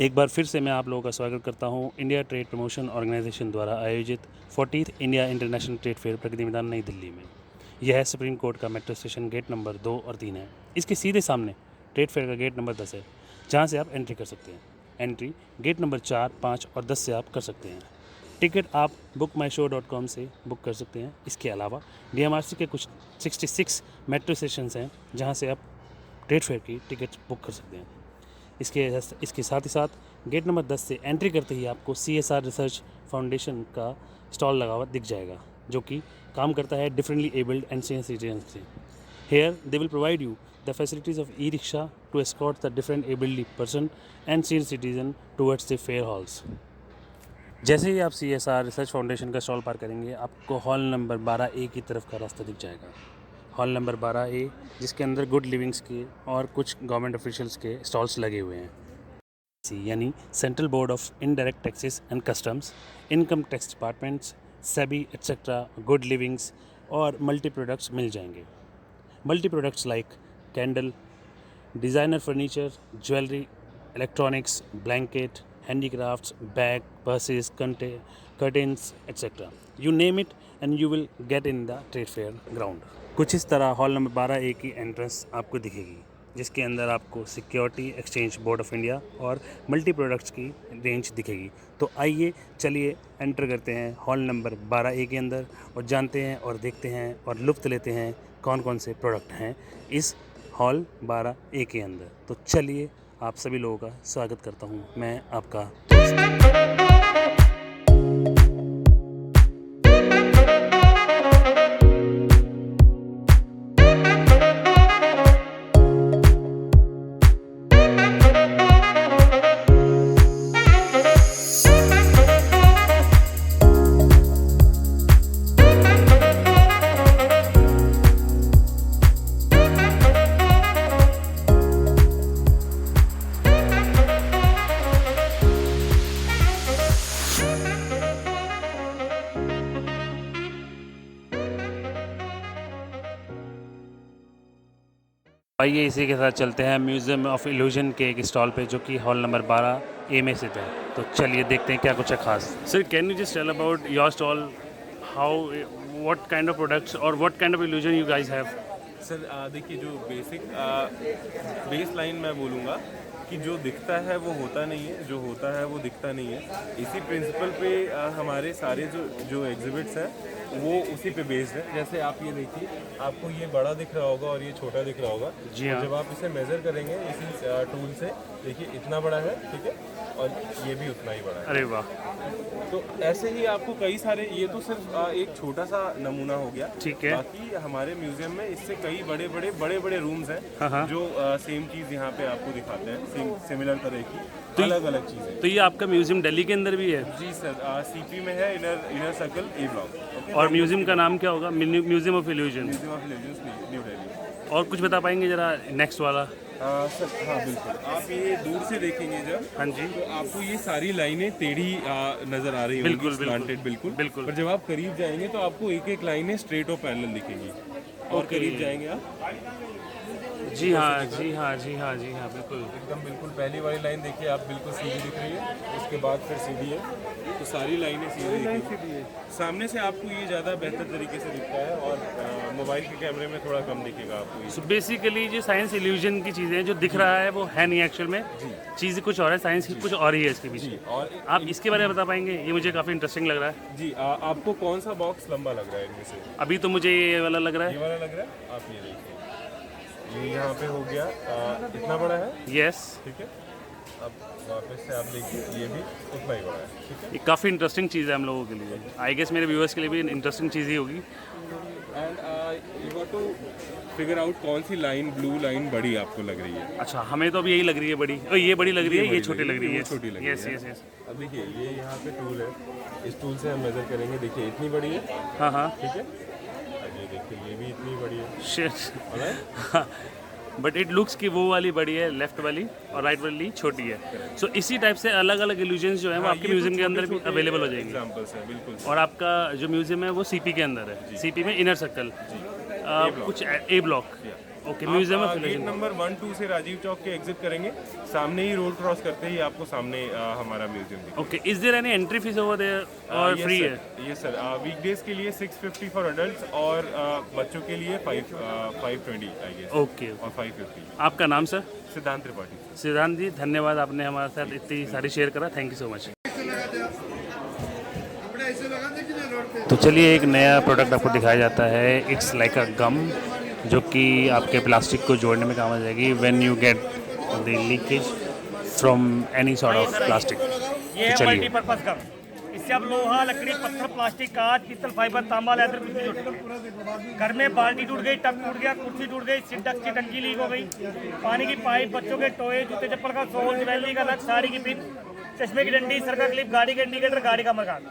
एक बार फिर से मैं आप लोगों का स्वागत करता हूं इंडिया ट्रेड प्रमोशन ऑर्गेनाइजेशन द्वारा आयोजित 40th India international trade fair Pragati Maidan Nai Delhi में। यह है सुप्रीम कोर्ट का मेट्रो स्टेशन गेट नंबर 2 और 3 है। इसके सीधे सामने ट्रेड फेयर का गेट नंबर 10 है, जहां से आप एंट्री कर सकते हैं। एंट्री गेट नंबर 4, 5 और 10 से आप कर सकते हैं। टिकट आप bookmyshow.com से बुक कर सकते हैं। इसके अलावा DMRC के कुछ 66 मेट्रो स्टेशन हैं जहाँ से आप ट्रेड फेयर की टिकट बुक कर सकते हैं। इसके साथ ही साथ गेट नंबर 10 से एंट्री करते ही आपको CSR रिसर्च फाउंडेशन का स्टॉल लगा हुआ दिख जाएगा, जो कि काम करता है differently abled and senior citizen से। Here they will provide you the facilities of e rickshaw to escort the different abled person and senior citizen towards the fair halls. जैसे ही आप CSR रिसर्च फाउंडेशन का स्टॉल पार करेंगे, आपको hall number 12A की तरफ का रास्ता दिख जाएगा। हॉल नंबर 12A, जिसके अंदर गुड लिविंग्स के और कुछ गवर्नमेंट ऑफिशियल्स के स्टॉल्स लगे हुए हैं, यानी central board of indirect taxes and customs, income tax departments, SEBI etcetera, good livings और मल्टी प्रोडक्ट्स मिल जाएंगे। Multi products like candle, designer furniture, jewellery, electronics, blanket, handicrafts, bag, purses, curtains, etc. You name it and you will get in the trade fair ground. कुछ इस तरह hall number 12A की entrance आपको दिखेगी, जिसके अंदर आपको security exchange board of India और मल्टी प्रोडक्ट्स की रेंज दिखेगी। तो आइए चलिए एंटर करते हैं हॉल नंबर 12A के अंदर और जानते हैं और देखते हैं और लुत्फ़ लेते हैं कौन कौन से प्रोडक्ट हैं इस हॉल 12A के अंदर। तो चलिए आप सभी लोगों का स्वागत करता हूं, मैं आपका दोस्त। आइए इसी के साथ चलते हैं म्यूज़ियम ऑफ इल्यूजन के एक स्टॉल पे, जो कि हॉल नंबर 12A में स्थित है। तो चलिए देखते हैं क्या कुछ है खास। Sir, can you just tell about your stall, how, what kind of products और what kind of illusion you guys have? Sir देखिए, जो बेस लाइन मैं बोलूँगा कि जो दिखता है वो होता नहीं है, जो होता है वो दिखता नहीं है। इसी प्रिंसिपल पे हमारे सारे जो एग्जिबिट्स हैं वो उसी पे बेस्ड है। जैसे आप ये देखिए, आपको ये बड़ा दिख रहा होगा और ये छोटा दिख रहा होगा। जी हाँ। जब आप इसे मेज़र करेंगे इसी टूल से, देखिए इतना बड़ा है, ठीक है, और ये भी उतना ही बड़ा है। अरे वाह! तो ऐसे ही आपको कई सारे, ये तो सिर्फ एक छोटा सा नमूना हो गया। ठीक है। बाकी हमारे म्यूजियम में इससे कई बड़े रूम्स हैं हाँ। जो सेम चीज़ यहाँ पे आपको दिखाते हैं, सिमिलर तरह की तो अलग अलग चीज़ें। तो ये आपका म्यूज़ियम दिल्ली के अंदर भी है? जी सर, CP में है, इनर सर्कल A ब्लॉक। और म्यूज़ियम का नाम क्या होगा? Museum of illusion. Museum of illusions, new Delhi. और कुछ बता पाएंगे ज़रा नेक्स्ट वाला? सर हाँ बिल्कुल, आप ये दूर से देखेंगे जब, हाँ जी, तो आपको ये सारी लाइनें टेढ़ी नजर आ रही होंगी, बिल्कुल, slanted, बिल्कुल। पर जब आप करीब जाएंगे तो आपको एक एक लाइनें स्ट्रेट और पैरेलल दिखेंगी। और करीब जाएंगे आप, जी हाँ, बिल्कुल। एकदम बिल्कुल पहली वाली लाइन देखिए आप, बिल्कुल सीधी दिख रही है, उसके बाद फिर सीधी है, तो सारी लाइनें सीधी दिखेंगी। सामने से आपको ये ज़्यादा बेहतर तरीके से दिखता है और मोबाइल के कैमरे में थोड़ा कम दिखेगा आपको। सो बेसिकली जो साइंस इल्यूजन की चीज़ें जो दिख रहा है वो है नहीं एक्चुअल में, चीज़ कुछ और है, साइंस की कुछ और ही है इसके पीछे। और आप इसके बारे में बता पाएंगे? ये मुझे काफ़ी इंटरेस्टिंग लग रहा है। जी, आपको कौन सा बॉक्स लंबा लग रहा है इनमें से? अभी तो मुझे ये वाला लग रहा ये है। वाला लग रहा है, आप ये देखिए, ये यहाँ पे हो गया, इतना बड़ा है, यस। ठीक है। अब वापस से आप देखिए, ये भी उतना ही बड़ा है, ठीक है। ये काफ़ी इंटरेस्टिंग चीज़ है हम लोगों के लिए, आई गेस मेरे व्यूअर्स के लिए भी इंटरेस्टिंग चीज़ ही होगी। And you got to figure out कौन सी लाइन, ब्लू लाइन बड़ी आपको लग रही है। अच्छा, हमें तो अब यही लग रही है बड़ी, और ये बड़ी लग रही है, ये छोटी लग रही है। छोटी लग रही है। यस। अब देखिए, ये यहाँ पे टूल है, इस टूल से हम मेजर करेंगे, देखिए इतनी बड़ी है, हाँ, ठीक है। अब ये देखिए, ये भी इतनी बड़ी है। Shit. Alright. But it looks कि वो वाली बड़ी है लेफ्ट वाली और राइट वाली छोटी है। सो इसी टाइप से अलग अलग इल्यूजन्स जो है वो आपके म्यूजियम के अंदर भी अवेलेबल हो जाएंगे। एग्जांपल्स हैं, बिल्कुल। और आपका जो म्यूजियम है वो CP के अंदर है, CP में इनर सर्कल, कुछ A block. Okay, museum of gate illusion. Number 1-2 से राजीव चौक के एग्जिट करेंगे, सामने ही रोड क्रॉस करते ही आपको सामने हमारा म्यूजियम दिखेगा। Okay, is there any entry fee over there और फ्री है? ये सर वीकडेज के लिए 650 फॉर एडल्ट्स और बच्चों के लिए 520 आई गेस, ओके, और 550। आपका नाम सर? सिद्धांत त्रिपाठी सर। सिद्धांत जी, धन्यवाद, आपने हमारे साथ इतनी सारी शेयर करा, थैंक यू सो मच। तो चलिए, एक नया प्रोडक्ट आपको दिखाया जाता है, इट्स लाइक अ गम, जो कि आपके प्लास्टिक को जोड़ने में काम आ जाएगी when you get the leakage from any sort of plastic. ये है चलिए, मल्टीपर्पज गम। इससे आप लोहा, लकड़ी, पत्थर, प्लास्टिक, कांच, पीतल, फाइबर, तांबा, लेदर कुछ भी जोड़। घर में बाल्टी टूट गई, टब टूट गया, कुर्सी टूट गई, सिंटेक्स की टंकी लीक हो गई, पानी की पाइप, बच्चों के टॉय, जूते चप्पल का सोल, ज्वेलरी का नग, साड़ी की पिन, चश्मे की डंडी, सर का क्लिप, गाड़ी का इंडिकेटर, गाड़ी का मकान।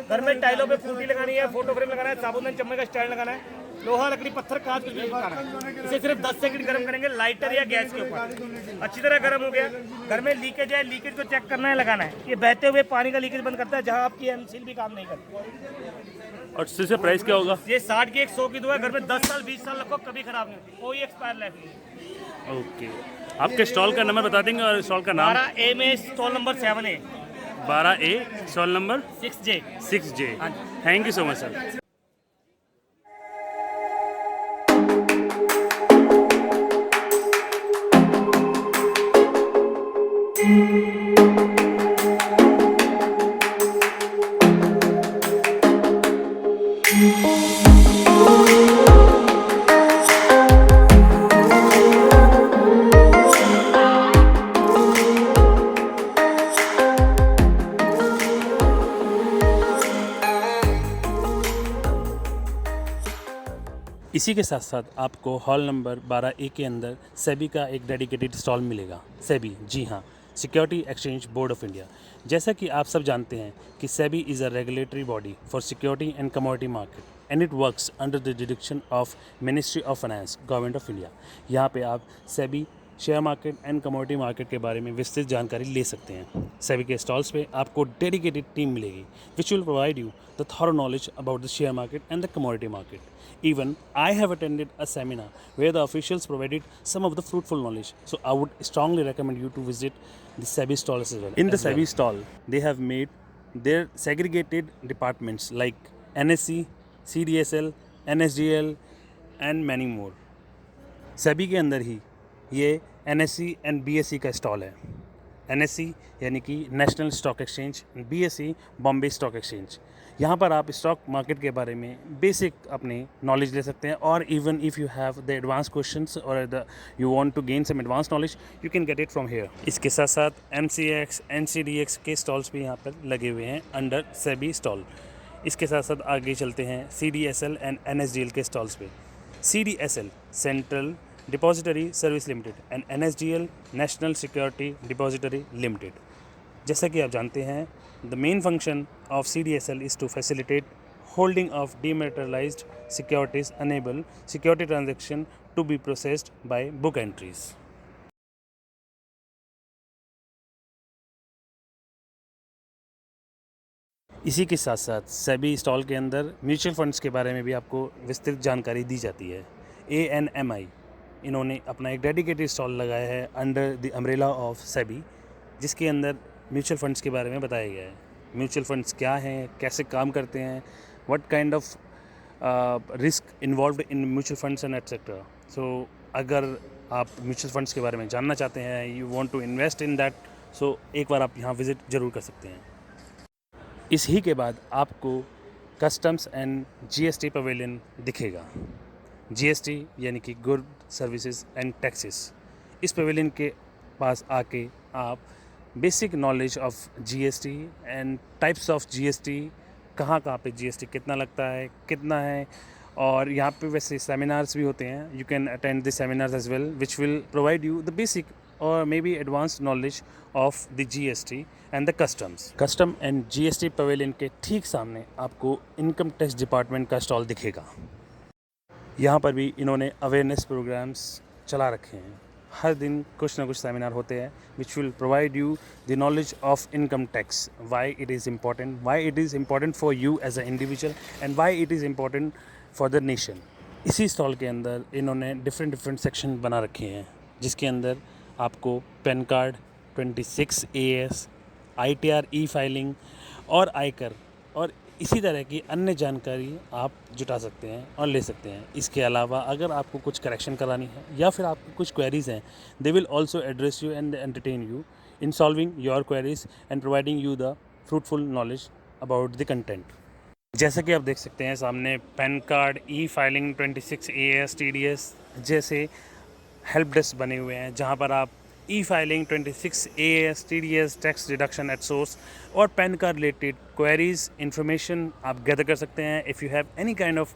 घर में टाइलों पे फूटी लगानी है, फोटो फ्रेम लगाना है, साबुन चम्मच का स्टैंड लगाना है, लोहा, लकड़ी, पत्थर, कांच कुछ भी लगाना है। इसे सिर्फ 10 सेकंड गर्म करेंगे लाइटर या गैस के ऊपर। अच्छी तरह गर्म हो गया। घर में लीकेज है, लीकेज को चेक करना है, लगाना है। ये बहते हुए पानी का लीकेज बंद करता है जहां आपकी एमसील भी काम नहीं करती। और इससे प्राइस क्या होगा? ये 60 की 100 की दो है। घर में 10 साल 20 साल रखो, कभी खराब नहीं होती, कोई एक्सपायर लाइफ नहीं। ओके, आपके स्टॉल का नंबर बता देंगे और स्टॉल का नाम? 12A में stall number 7A, 12A stall number 6J। 6J। Thank you so much sir. इसी के साथ साथ आपको हॉल नंबर 12A के अंदर सेबी का एक डेडिकेटेड स्टॉल मिलेगा। सेबी, जी हाँ, security exchange board of India. जैसा कि आप सब जानते हैं कि SEBI is a regulatory body for security and commodity market and it works under the direction of ministry of finance, government of India. यहाँ पे आप SEBI share market and commodity market के बारे में विस्तृत जानकारी ले सकते हैं। सेबी के स्टॉल्स पे आपको डेडिकेटेड टीम मिलेगी विच will provide you the thorough knowledge about the share market and the commodity market. Even I have attended a seminar where the officials provided some of the fruitful knowledge. So I would strongly recommend you to visit the SEBI stall as well. In the SEBI stall, they have made their segregated departments like NSE, CDSL, NSDL and many more. SEBI के अंदर ही ये NSE and BSE का stall है. NSE यानी कि national stock exchange, BSE Bombay stock exchange. यहाँ पर आप स्टॉक मार्केट के बारे में बेसिक अपनी नॉलेज ले सकते हैं और even if you have the advance questions और the you want to gain some advance knowledge you can get it from here. इसके साथ साथ MCX, NCDX के स्टॉल्स भी यहाँ पर लगे हुए हैं अंडर सेबी स्टॉल. इसके साथ साथ आगे चलते हैं CDSL एंड NSDL के स्टॉल्स पे. CDSL central depository service limited and NSDL national security depository limited. जैसा कि आप जानते हैं, the main function of CDSL is to facilitate holding of dematerialized securities, enable security transaction to be processed by book entries. इसी के साथ साथ SEBI stall के अंदर म्यूचुअल फंड्स के बारे में भी आपको विस्तृत जानकारी दी जाती है. ANMI इन्होंने अपना एक डेडिकेटेड स्टॉल लगाया है under the umbrella of SEBI, जिसके अंदर म्यूचुअल फंड्स के बारे में बताया गया है. म्यूचुअल फंड्स क्या हैं, कैसे काम करते हैं, what kind of risk involved in mutual funds and etcetera. So अगर आप म्यूचुअल फंड्स के बारे में जानना चाहते हैं, you want to invest in that, so एक बार आप यहाँ विज़िट ज़रूर कर सकते हैं. इस ही के बाद आपको कस्टम्स एंड GST पवेलियन दिखेगा. GST यानी कि गुड सर्विसेज एंड टैक्सेस. इस पवेलियन के पास आके आप basic knowledge of GST and types of GST, कहाँ पे GST कितना लगता है, कितना है, और यहाँ पे वैसे सेमिनार्स भी होते हैं. You can attend the seminars as well which will provide you the basic और maybe advanced knowledge of the GST and the customs. Custom and GST pavilion के ठीक सामने आपको इनकम टैक्स डिपार्टमेंट का stall दिखेगा. यहाँ पर भी इन्होंने अवेयरनेस प्रोग्राम्स चला रखे हैं. हर दिन कुछ ना कुछ सेमिनार होते हैं which will provide you the knowledge of income tax, why it is important for you as a individual and why it is important for the nation. इसी स्टॉल के अंदर इन्होंने डिफरेंट सेक्शन बना रखे हैं, जिसके अंदर आपको पैन कार्ड, 26 AS, ITR ई फाइलिंग और आयकर और इसी तरह की अन्य जानकारी आप जुटा सकते हैं और ले सकते हैं। इसके अलावा अगर आपको कुछ करेक्शन करानी है या फिर आपकी कुछ क्वेरीज़ हैं, they will also address you and entertain you in solving your queries and providing you the fruitful knowledge about the content. जैसा कि आप देख सकते हैं सामने pan card, e filing, 26 AS, TDS जैसे हेल्प डेस्क बने हुए हैं, जहां पर आप e filing, 26 AS, TDS, tax deduction at source और pan card related queries information आप गैदर कर सकते हैं। If you have any kind of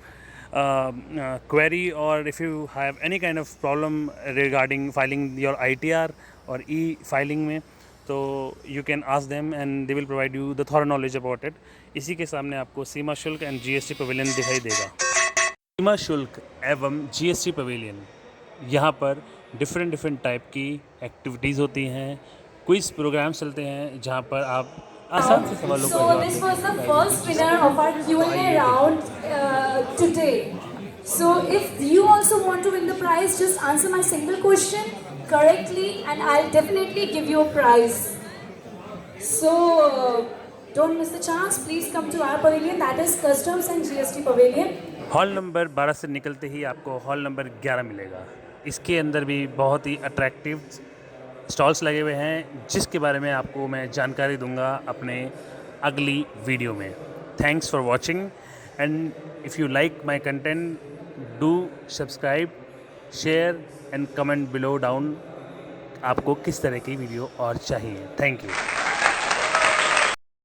query or if you have any kind of problem regarding filing your ITR or e-filing में, तो you can ask them and they will provide you the thorough knowledge about it। इसी के सामने आपको सीमा शुल्क and GST pavilion दिखाई देगा। सीमा शुल्क एवं GST पवेलियन, यहाँ पर डिफरेंट टाइप की एक्टिविटीज़ होती हैं, क्विज प्रोग्राम चलते हैं जहाँ पर आप आसान से सवालों का So जवाब this was the first winner of our Q&A round today. So if you also want to win the prize, just answer my single question correctly and I'll definitely give you a prize. So don't miss the chance. Please come to our pavilion, that is Customs and GST Pavilion. Hall number 12 से निकलते ही आपको hall number 11 मिलेगा। इसके अंदर भी बहुत ही attractive stalls लगे हुए हैं, जिसके बारे में आपको मैं जानकारी दूंगा अपने अगली वीडियो में। Thanks for watching and if you like my content do subscribe, share and comment below down आपको किस तरह की वीडियो और चाहिए। Thank you.